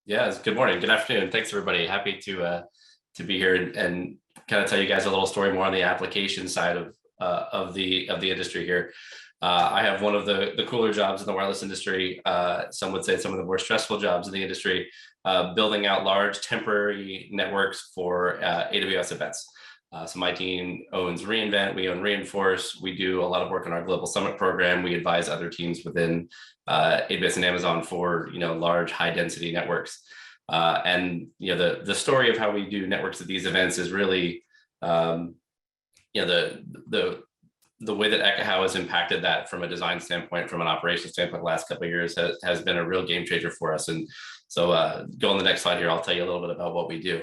Yeah, good morning, good afternoon. Thanks everybody. Happy to be here and kind of tell you guys a little story more on the application side of the industry here. I have one of the cooler jobs in the wireless industry. Some would say some of the more stressful jobs in the industry, building out large temporary networks for AWS events. So my team owns reInvent, we own Reinforce, we do a lot of work on our Global Summit program. We advise other teams within AWS and Amazon for large high density networks. And the story of how we do networks at these events is really the way that Ekahau has impacted that from a design standpoint, from an operations standpoint, the last couple of years has been a real game changer for us. And so go on the next slide here, I'll tell you a little bit about what we do.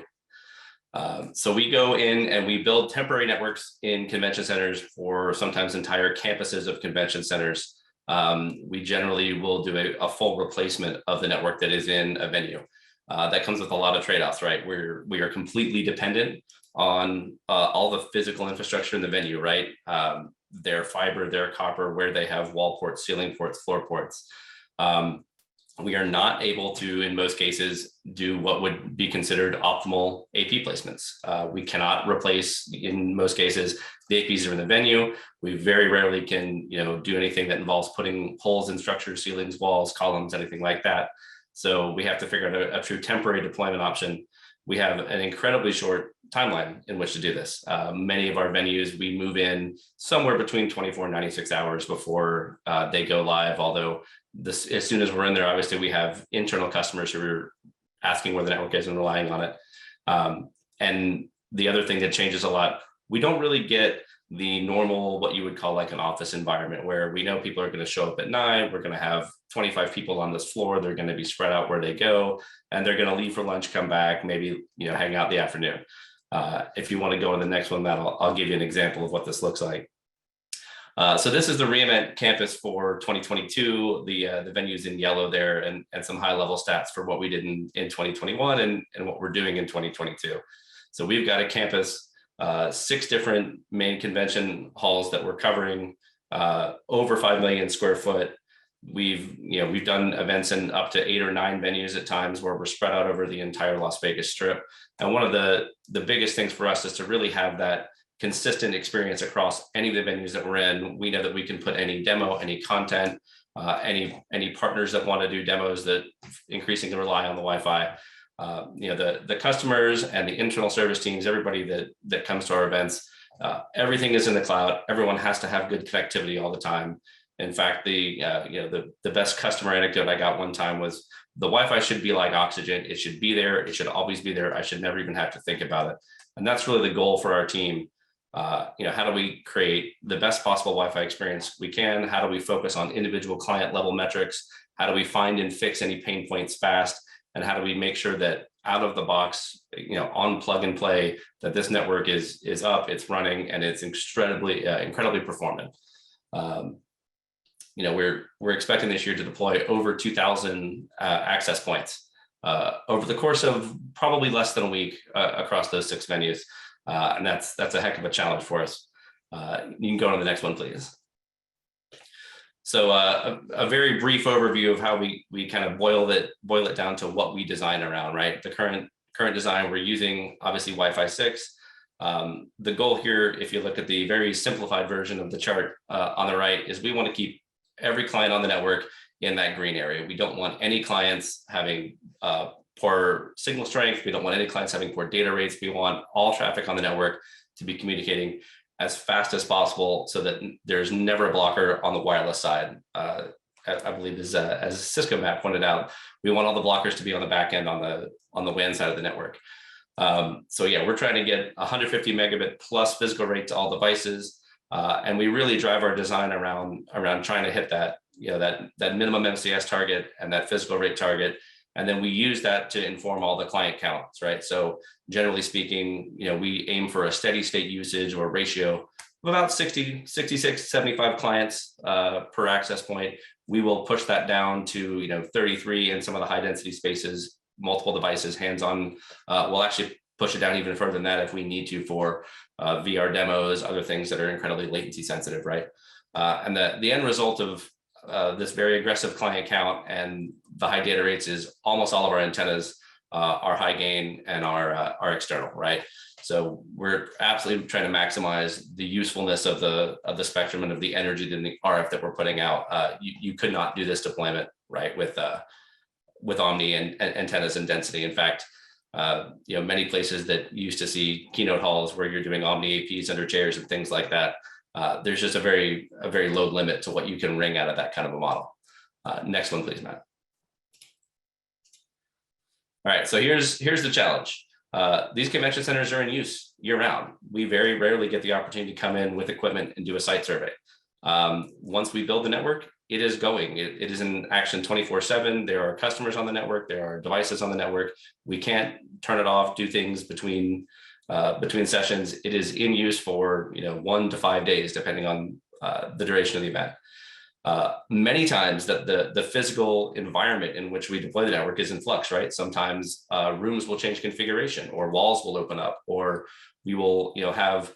So we go in and we build temporary networks in convention centers for sometimes entire campuses of convention centers. We generally will do a full replacement of the network that is in a venue. That comes with a lot of trade-offs, right? We are completely dependent on all the physical infrastructure in the venue, right? Their fiber, their copper, where they have wall ports, ceiling ports, floor ports. We are not able to, in most cases, do what would be considered optimal AP placements. We cannot replace, in most cases, the APs are in the venue. We very rarely can, do anything that involves putting holes in structures, ceilings, walls, columns, anything like that. So we have to figure out a true temporary deployment option. We have an incredibly short timeline in which to do this. Many of our venues, we move in somewhere between 24 and 96 hours before they go live. Although as soon as we're in there, obviously we have internal customers who are asking where the network is and relying on it. And the other thing that changes a lot, we don't really get the normal, what you would call like an office environment, where we know people are going to show up at 9, we're going to have 25 people on this floor, they're going to be spread out where they go, and they're going to leave for lunch, come back, maybe hang out in the afternoon. If you want to go on the next one, Matt, I'll give you an example of what this looks like. So this is the reInvent campus for 2022. The venues in yellow there, and some high level stats for what we did in 2021 and what we're doing in 2022. So we've got a campus, 6 different main convention halls that we're covering, over 5 million square foot. We've done events in up to 8 or 9 venues at times, where we're spread out over the entire Las Vegas Strip. And one of the biggest things for us is to really have that consistent experience across any of the venues that we're in. We know that we can put any demo, any content, any partners that want to do demos that increasingly rely on the Wi-Fi. The customers and the internal service teams, everybody that comes to our events, everything is in the cloud. Everyone has to have good connectivity all the time. In fact, the best customer anecdote I got one time was, the Wi-Fi should be like oxygen. It should be there. It should always be there. I should never even have to think about it. And that's really the goal for our team. How do we create the best possible Wi-Fi experience we can? How do we focus on individual client level metrics? How do we find and fix any pain points fast? And how do we make sure that out of the box, on plug and play, that this network is up, it's running, and it's incredibly performant. We're expecting this year to deploy over 2,000 access points over the course of probably less than a week across those 6 venues. And that's a heck of a challenge for us. You can go on to the next one, please. So a very brief overview of how we kind of boil it down to what we design around, right? The current design, we're using obviously Wi-Fi 6. The goal here, if you look at the very simplified version of the chart on the right, is we want to keep every client on the network in that green area. We don't want any clients having poor signal strength. We don't want any clients having poor data rates. We want all traffic on the network to be communicating as fast as possible, so that there's never a blocker on the wireless side. I believe as Cisco Matt pointed out, we want all the blockers to be on the back end on the WAN side of the network. So yeah, we're trying to get 150 megabit plus physical rate to all devices. And we really drive our design around trying to hit that, that minimum MCS target and that physical rate target. And then we use that to inform all the client counts, right? So generally speaking, we aim for a steady state usage or ratio of about 66, 75 clients per access point. We will push that down to, 33 in some of the high density spaces, multiple devices, hands-on. We'll actually push it down even further than that if we need to for VR demos, other things that are incredibly latency sensitive, right? And the end result of this very aggressive client count and the high data rates is almost all of our antennas are high gain and are external, right? So we're absolutely trying to maximize the usefulness of the spectrum and of the energy and the RF that we're putting out. You could not do this deployment, right, with Omni and antennas and density. In fact, many places that you used to see keynote halls where you're doing Omni APs under chairs and things like that, there's just a very low limit to what you can wring out of that kind of a model. Next one, please, Matt. All right, so here's the challenge. These convention centers are in use year round. We very rarely get the opportunity to come in with equipment and do a site survey. Once we build the network, it is going. It is in action 24/7. There are customers on the network. There are devices on the network. We can't turn it off, do things between sessions. It is in use for 1 to 5 days, depending on the duration of the event. Many times that the physical environment in which we deploy the network is in flux, right? Sometimes rooms will change configuration, or walls will open up, or we will have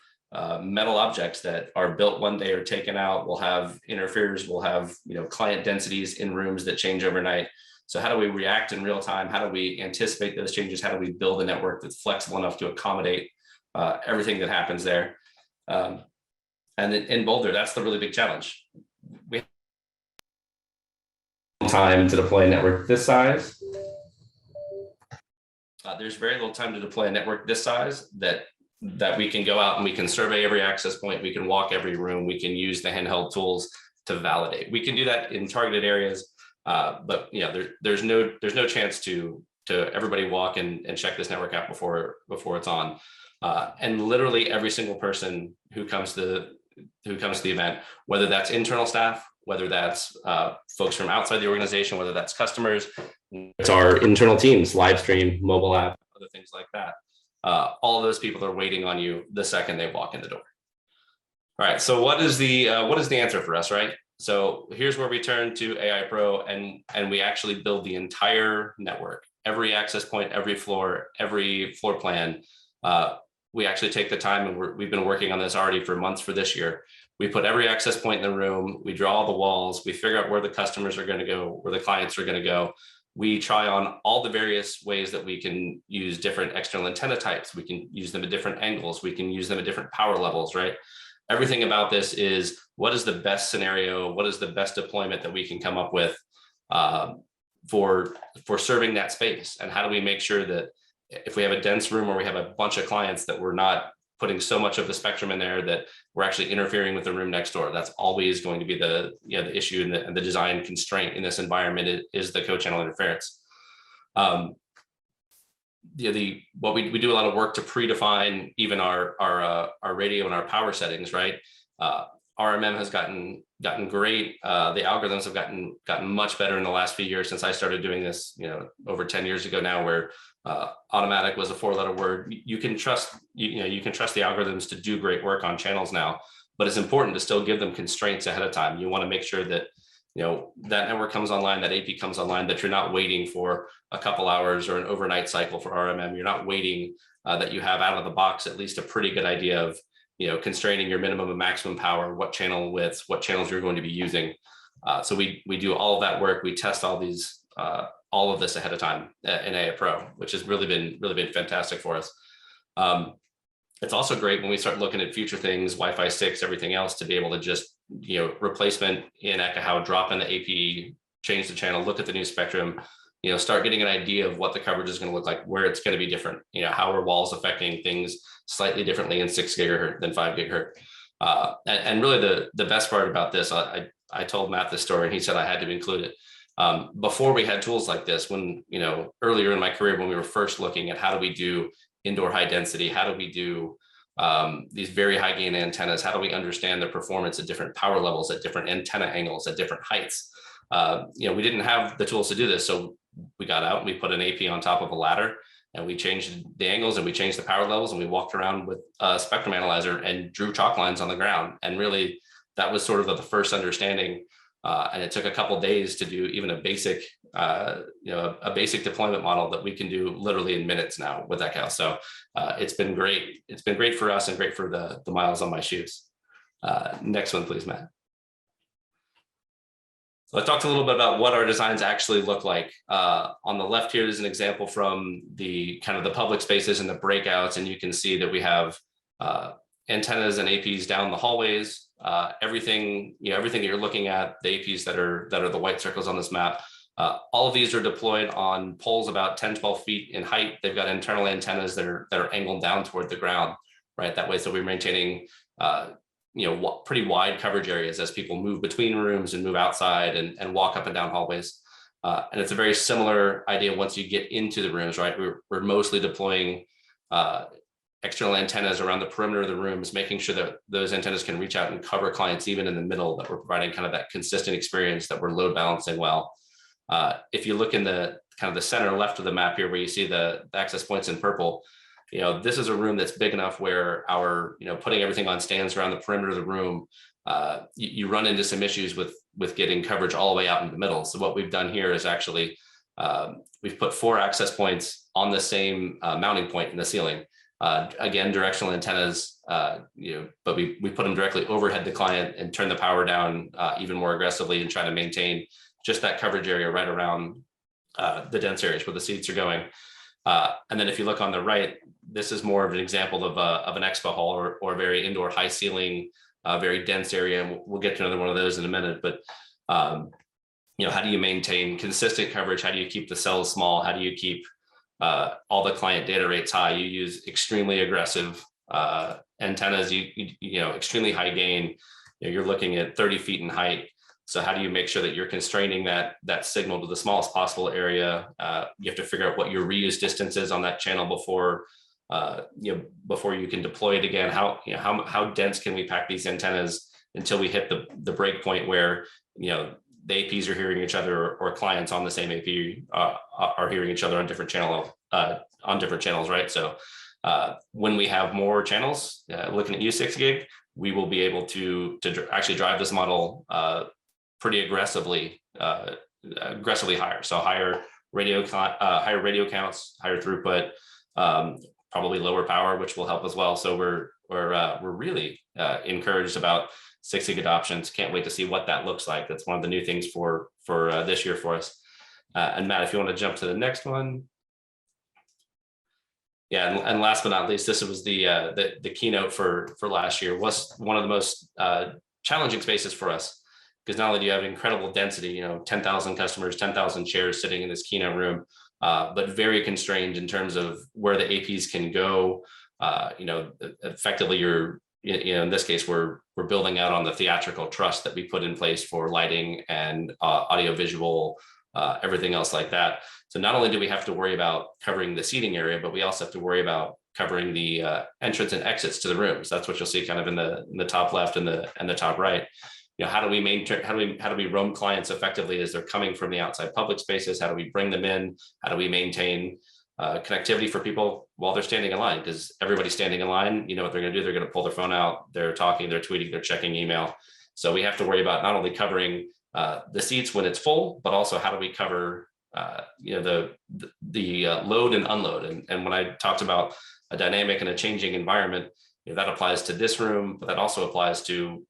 metal objects that are built one day or taken out. We'll have interferers, we'll have client densities in rooms that change overnight. So how do we react in real time? How do we anticipate those changes? How do we build a network that's flexible enough to accommodate everything that happens there? And in Boulder, that's the really big challenge. We have time to deploy a network this size. There's very little time to deploy a network this size that we can go out and we can survey every access point, we can walk every room, we can use the handheld tools to validate. We can do that in targeted areas, but there's no chance to everybody walk and check this network out before it's on. And literally every single person who comes to the event, whether that's internal staff, whether that's folks from outside the organization, whether that's customers, it's our internal teams, live stream, mobile app, other things like that. All of those people are waiting on you the second they walk in the door. All right, so what is the answer for us, right? So here's where we turn to AI Pro and we actually build the entire network, every access point, every floor plan. We actually take the time, and we've been working on this already for months for this year. We put every access point in the room, we draw the walls, we figure out where the customers are going to go, where the clients are going to go. We try on all the various ways that we can use different external antenna types. We can use them at different angles. We can use them at different power levels, right? Everything about this is, what is the best scenario? What is the best deployment that we can come up with for serving that space? And how do we make sure that if we have a dense room or we have a bunch of clients, that we're not putting so much of the spectrum in there that we're actually interfering with the room next door? That's always going to be the issue and the design constraint in this environment is the co-channel interference. What we do a lot of work to predefine even our radio and our power settings, right? RMM has gotten great. The algorithms have gotten much better in the last few years since I started doing this, over 10 years ago now, where automatic was a 4-letter word. You can trust the algorithms to do great work on channels now, but it's important to still give them constraints ahead of time. You want to make sure that that network comes online, that AP comes online, that you're not waiting for a couple hours or an overnight cycle for RMM. You're not waiting, that you have out of the box at least a pretty good idea of constraining your minimum and maximum power, what channel widths, what channels you're going to be using. So we do all of that work. We test all of this ahead of time in AI Pro, which has really been fantastic for us. It's also great when we start looking at future things, Wi-Fi 6, everything else, to be able to just replacement in Ekahau, drop in the AP, change the channel, look at the new spectrum, start getting an idea of what the coverage is going to look like, where it's going to be different, how are walls affecting things slightly differently in 6 gigahertz than 5 gigahertz. And really the best part about this, I told Matt this story and he said I had to include it. Before we had tools like this, when, earlier in my career, when we were first looking at how do we do indoor high density, how do we do these very high gain antennas, how do we understand the performance at different power levels, at different antenna angles, at different heights, we didn't have the tools to do this. So we got out and we put an AP on top of a ladder and we changed the angles and we changed the power levels and we walked around with a spectrum analyzer and drew chalk lines on the ground. And really that was sort of the first understanding. And it took a couple of days to do even a basic deployment model that we can do literally in minutes now with Ekahau. So it's been great. It's been great for us and great for the miles on my shoes. Next one, please, Matt. So I talked a little bit about what our designs actually look like. On the left here is an example from the kind of the public spaces and the breakouts, and you can see that we have antennas and APs down the hallways. Everything that you're looking at, the APs that are the white circles on this map, all of these are deployed on poles about 10, 12 feet in height. They've got internal antennas that are angled down toward the ground, right? That way, so we're maintaining pretty wide coverage areas as people move between rooms and move outside and walk up and down hallways. And it's a very similar idea once you get into the rooms, right? We're mostly deploying external antennas around the perimeter of the rooms, making sure that those antennas can reach out and cover clients even in the middle, that we're providing kind of that consistent experience, that we're load balancing well. If you look in the kind of the center left of the map here, where you see the access points in purple, this is a room that's big enough where our, putting everything on stands around the perimeter of the room, you run into some issues with getting coverage all the way out in the middle. So what we've done here is actually, we've put 4 access points on the same mounting point in the ceiling. Again, directional antennas, but we put them directly overhead the client and turn the power down even more aggressively and try to maintain just that coverage area right around the dense areas where the seats are going. And then if you look on the right, this is more of an example of an expo hall or a very indoor high ceiling, very dense area. And we'll get to another one of those in a minute, but how do you maintain consistent coverage? How do you keep the cells small? How do you keep all the client data rates high? You use extremely aggressive antennas, extremely high gain. You're looking at 30 feet in height. So how do you make sure that you're constraining that signal to the smallest possible area? You have to figure out what your reuse distance is on that channel before you can deploy it again. How dense can we pack these antennas until we hit the break point where the APs are hearing each other, or clients on the same AP are hearing each other on different channels, right? So when we have more channels, looking at U6 we will be able to actually drive this model pretty aggressively higher. So higher radio counts, higher throughput, probably lower power, which will help as well. So we're really encouraged about 6 gig adoptions. Can't wait to see what that looks like. That's one of the new things for this year for us. And Matt, if you want to jump to the next one. Yeah, and last but not least, this was the keynote for last year. Was one of the most challenging spaces for us, because not only do you have incredible density, 10,000 customers, 10,000 chairs sitting in this keynote room, but very constrained in terms of where the APs can go. Effectively, in this case, we're building out on the theatrical truss that we put in place for lighting and audio-visual, everything else like that. So not only do we have to worry about covering the seating area, but we also have to worry about covering the entrance and exits to the rooms. That's what you'll see kind of in the top left and the top right. How do we roam clients effectively as they're coming from the outside public spaces? How do we bring them in? How do we maintain connectivity for people while they're standing in line? Because everybody's standing in line, what they're going to do, they're going to pull their phone out, they're talking, they're tweeting, they're checking email. So we have to worry about not only covering the seats when it's full, but also how do we cover the load and unload. And when I talked about a dynamic and a changing environment, that applies to this room, but that also applies to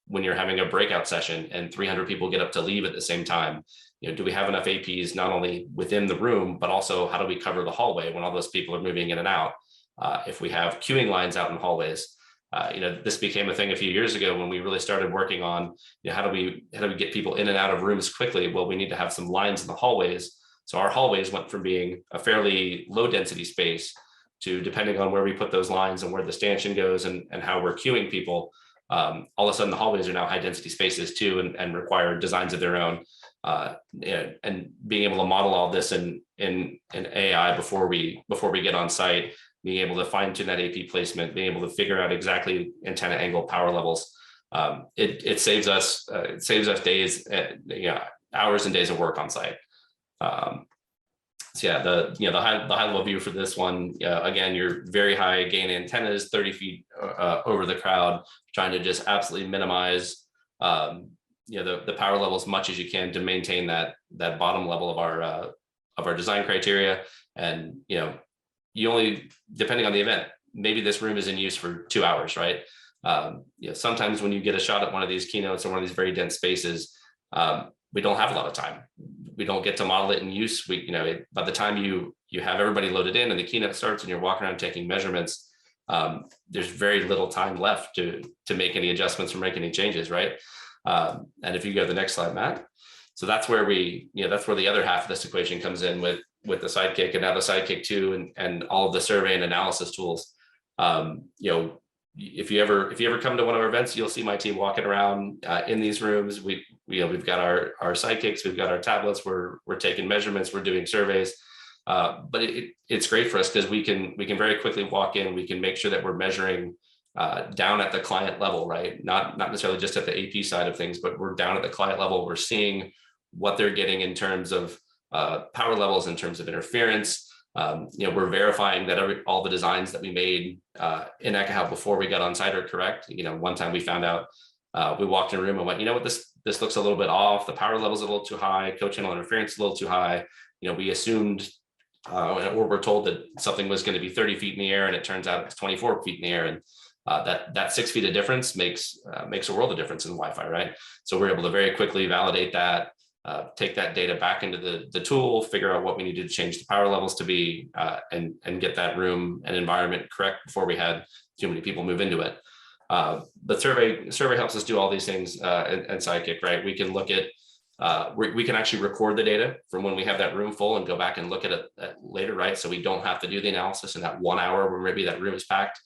when you're having a breakout session and 300 people get up to leave at the same time. Do we have enough APs not only within the room, but also how do we cover the hallway when all those people are moving in and out? If we have queuing lines out in hallways, this became a thing a few years ago when we really started working on how do we get people in and out of rooms quickly? Well, we need to have some lines in the hallways. So our hallways went from being a fairly low density space to, depending on where we put those lines and where the stanchion goes and how we're queuing people, all of a sudden the hallways are now high density spaces too, and require designs of their own. And being able to model all this in AI before we get on site, being able to fine tune that AP placement, being able to figure out exactly antenna angle, power levels, it saves us days, hours and days of work on site. So yeah, the high level view for this one, again, your very high gain antennas, 30 feet over the crowd, trying to just absolutely minimize the power level as much as you can to maintain that bottom level of our design criteria. And you only, depending on the event, maybe this room is in use for 2 hours, right? Sometimes when you get a shot at one of these keynotes or one of these very dense spaces, we don't have a lot of time. We don't get to model it in use. By the time you have everybody loaded in and the keynote starts and you're walking around taking measurements, there's very little time left to make any adjustments or make any changes, right? And if you go to the next slide, Matt. So that's where that's where the other half of this equation comes in with the Sidekick, and now the Sidekick 2 and all of the survey and analysis tools. If you ever come to one of our events, you'll see my team walking around in these rooms. We've got our Sidekicks, we've got our tablets, we're taking measurements, we're doing surveys. But it's great for us because we can very quickly walk in, we can make sure that we're measuring down at the client level, right? Not necessarily just at the AP side of things, but we're down at the client level. We're seeing what they're getting in terms of power levels, in terms of interference. We're verifying that all the designs that we made in Ekahau before we got on site are correct. One time we found out, we walked in a room and went, what, this looks a little bit off. The power level's a little too high, co-channel interference a little too high. We assumed, or we're told that something was going to be 30 feet in the air, and it turns out it's 24 feet in the air. And that 6 feet of difference makes a world of difference in Wi-Fi, right? So we're able to very quickly validate that, take that data back into the tool, figure out what we needed to change the power levels to be, and get that room and environment correct before we had too many people move into it. The survey helps us do all these things, and Sidekick, right? We can look at, we can actually record the data from when we have that room full and go back and look at it later, right? So we don't have to do the analysis in that 1 hour where maybe that room is packed.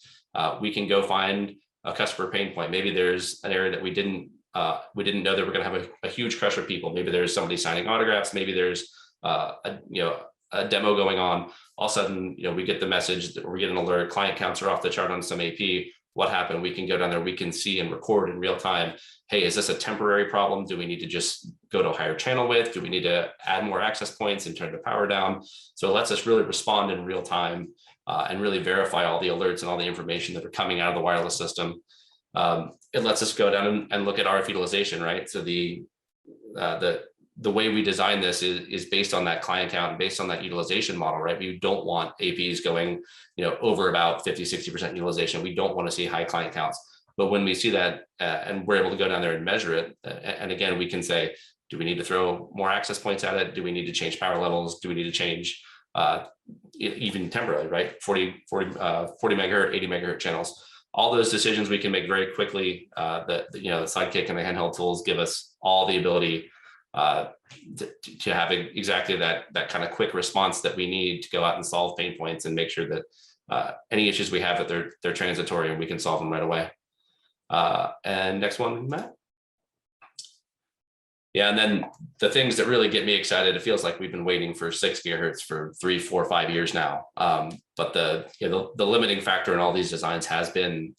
We can go find a customer pain point. Maybe there's an area that we didn't know that we're going to have a huge crush of people. Maybe there's somebody signing autographs. Maybe there's a demo going on. All of a sudden, we get the message that we get an alert. Client counts are off the chart on some AP. What happened? We can go down there. We can see and record in real time. Hey, is this a temporary problem? Do we need to just go to a higher channel width? Do we need to add more access points and turn the power down? So it lets us really respond in real time and really verify all the alerts and all the information that are coming out of the wireless system. It lets us go down and look at RF utilization, right? So the way we design this is based on that client count and based on that utilization model, right? We don't want APs going, over about 50, 60% utilization. We don't want to see high client counts. But when we see that and we're able to go down there and measure it, and again, we can say, do we need to throw more access points at it? Do we need to change power levels? Do we need to change even temporarily, right? 40 megahertz, 80 megahertz channels. All those decisions we can make very quickly. The Sidekick and the handheld tools give us all the ability to have exactly that kind of quick response that we need to go out and solve pain points and make sure that any issues we have, that they're transitory and we can solve them right away. And next one, Matt. Yeah, and then the things that really get me excited, it feels like we've been waiting for 6 gigahertz for 3, 4, 5 years now. But the limiting factor in all these designs has been,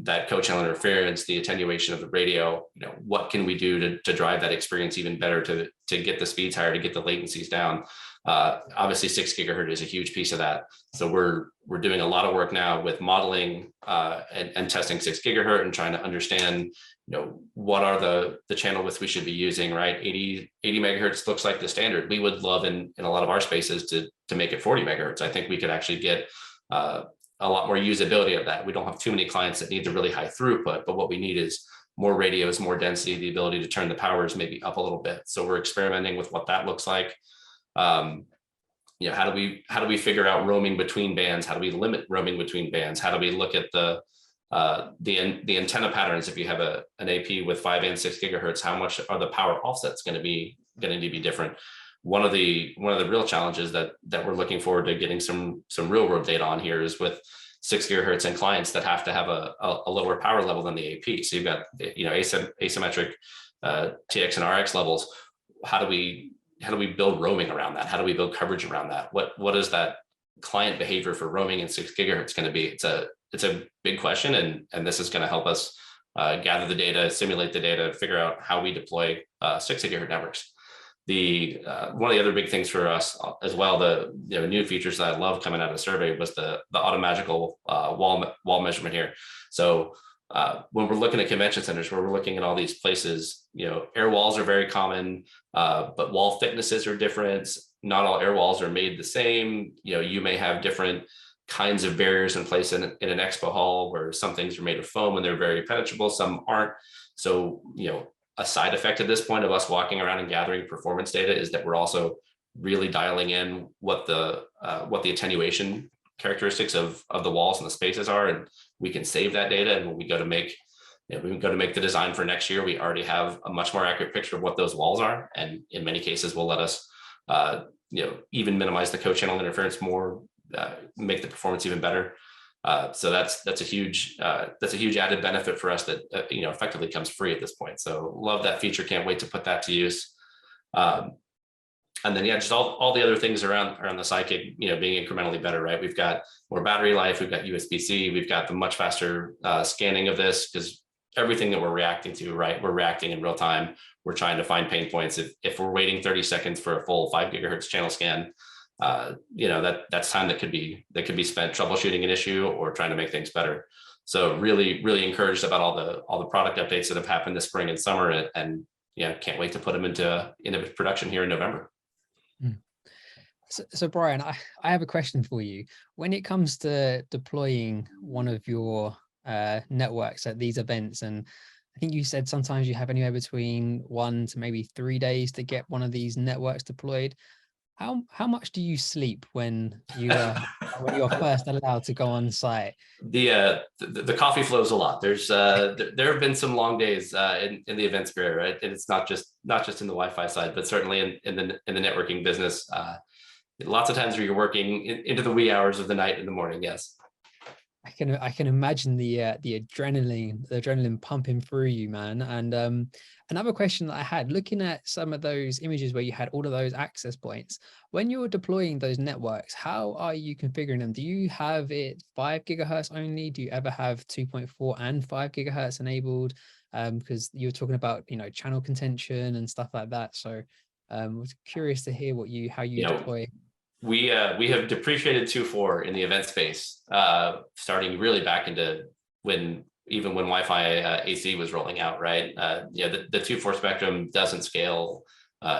that co-channel interference, the attenuation of the radio. What can we do to drive that experience even better, to get the speeds higher, to get the latencies down? Obviously 6 gigahertz is a huge piece of that. So we're doing a lot of work now with modeling and testing 6 gigahertz and trying to understand, what are the channel widths we should be using, right? 80 megahertz looks like the standard. We would love in a lot of our spaces to make it 40 megahertz. I think we could actually get a lot more usability of that. We don't have too many clients that need the really high throughput, but what we need is more radios, more density, the ability to turn the powers maybe up a little bit. So we're experimenting with what that looks like. How do we figure out roaming between bands? How do we limit roaming between bands? How do we look at the antenna patterns? If you have an AP with 5 and 6 gigahertz, how much are the power offsets going to be different? One of the real challenges that we're looking forward to getting some real world data on here is with 6 gigahertz and clients that have to have a lower power level than the AP. So you've got asymmetric TX and RX levels. How do we build roaming around that? How do we build coverage around that? What is that client behavior for roaming in 6 gigahertz going to be? It's a big question, and this is going to help us gather the data, simulate the data, figure out how we deploy 6 gigahertz networks. One of the other big things for us as well, the new features that I love coming out of the survey was the automagical wall measurement here. So when we're looking at convention centers, where we're looking at all these places, air walls are very common, but wall thicknesses are different. Not all air walls are made the same. You may have different kinds of barriers in place in an expo hall, where some things are made of foam and they're very penetrable, some aren't. So, a side effect at this point of us walking around and gathering performance data is that we're also really dialing in what the attenuation characteristics of the walls and the spaces are, and we can save that data. And when we go to make the design for next year, we already have a much more accurate picture of what those walls are, and in many cases will let us even minimize the co-channel interference more, make the performance even better. So that's a huge added benefit for us that effectively comes free at this point. So love that feature. Can't wait to put that to use. And then just all the other things around the Sidekick, being incrementally better, right? We've got more battery life, we've got USB-C, we've got the much faster scanning of this, because everything that we're reacting to, right? We're reacting in real time. We're trying to find pain points. If we're waiting 30 seconds for a full 5 gigahertz channel scan, that's time that could be spent troubleshooting an issue or trying to make things better. So really, really encouraged about all the product updates that have happened this spring and summer, and can't wait to put them into production here in November. So Brian, I have a question for you. When it comes to deploying one of your networks at these events, and I think you said sometimes you have anywhere between 1 to maybe 3 days to get one of these networks deployed. How much do you sleep when you're first allowed to go on site? The coffee flows a lot. There's there have been some long days in the events career, right? And it's not just in the Wi-Fi side, but certainly in the networking business. Lots of times where you're working into the wee hours of the night and the morning. Yes. I can imagine the adrenaline pumping through you, man. And another question that I had, looking at some of those images where you had all of those access points, when you're deploying those networks, how are you configuring them? Do you have it 5 gigahertz only? Do you ever have 2.4 and 5 gigahertz enabled? Because you were talking about channel contention and stuff like that. So I was curious to hear how you deploy. We have depreciated 2.4 in the event space, starting really back into when Wi-Fi AC was rolling out, right? The 2.4 spectrum doesn't scale,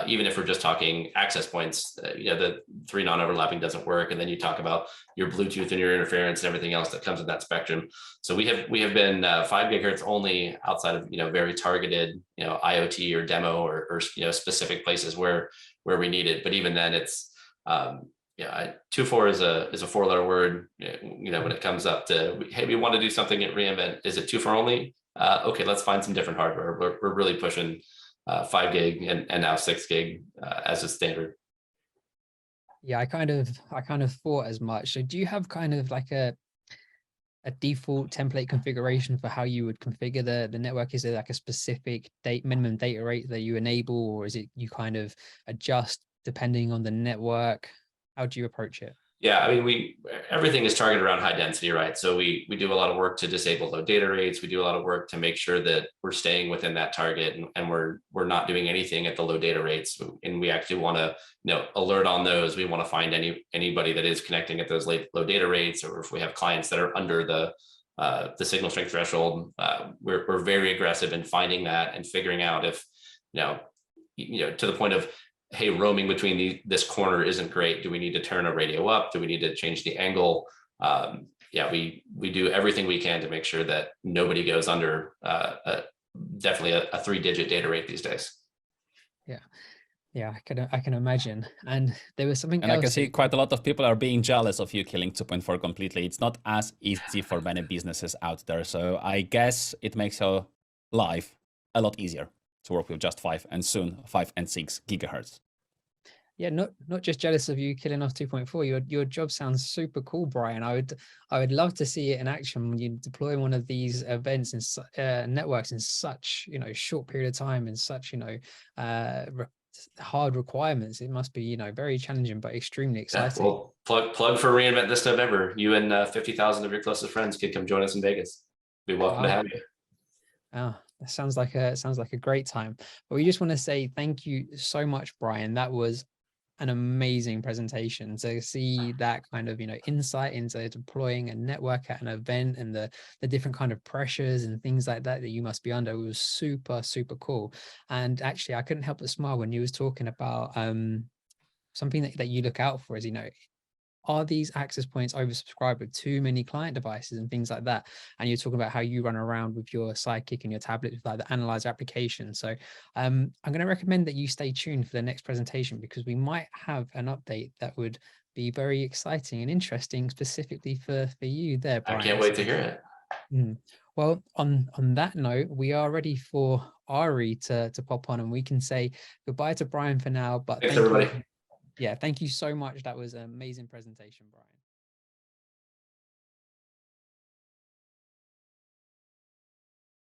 even if we're just talking access points. The 3 non-overlapping doesn't work, and then you talk about your Bluetooth and your interference and everything else that comes with that spectrum. So we have been 5 gigahertz only outside of very targeted IoT or demo or specific places where we need it. But even then, it's 2.4 is a 4-letter word. When it comes up to, hey, we want to do something at reInvent, is it 2.4 only? Okay, let's find some different hardware. We're really pushing 5 gig and now 6 gig as a standard. Yeah, I kind of thought as much. So do you have kind of like a default template configuration for how you would configure the network? Is it like a specific minimum data rate that you enable, or is it you kind of adjust depending on the network? How do you approach it? Yeah, I mean, everything is targeted around high density, right? So we do a lot of work to disable low data rates. We do a lot of work to make sure that we're staying within that target, and we're not doing anything at the low data rates. And we actually want to alert on those. We want to find anybody that is connecting at those low data rates, or if we have clients that are under the signal strength threshold. We're very aggressive in finding that and figuring out if to the point of, hey, roaming between this corner isn't great. Do we need to turn a radio up? Do we need to change the angle? We do everything we can to make sure that nobody goes under definitely a 3-digit data rate these days. Yeah, I can imagine. And there was something else. I can see quite a lot of people are being jealous of you killing 2.4 completely. It's not as easy for many businesses out there. So I guess it makes your life a lot easier to work with just 5 and soon 5 and 6 gigahertz. Yeah, not just jealous of you killing off 2.4. Your job sounds super cool, Brian. I would love to see it in action when you deploy one of these events and networks in such short period of time and such hard requirements. It must be very challenging but extremely exciting. Yeah, well, plug for reInvent this November. You and 50,000 of your closest friends could come join us in Vegas. Be welcome to have you. Oh, that sounds like a great time. But we just want to say thank you so much, Brian. That was an amazing presentation. To see that kind of insight into deploying a network at an event and the different kind of pressures and things like that you must be under was super, super cool. And actually, I couldn't help but smile when you was talking about something that you look out for is are these access points oversubscribed with too many client devices and things like that? And you're talking about how you run around with your Sidekick and your tablet with like the analyzer application. So I'm going to recommend that you stay tuned for the next presentation, because we might have an update that would be very exciting and interesting specifically for you there, Brian. I can't wait to hear it. Well, on that note, we are ready for Ari to pop on, and we can say goodbye to Brian for now. But Thanks, everybody. yeah, thank you so much. That was an amazing presentation, Brian.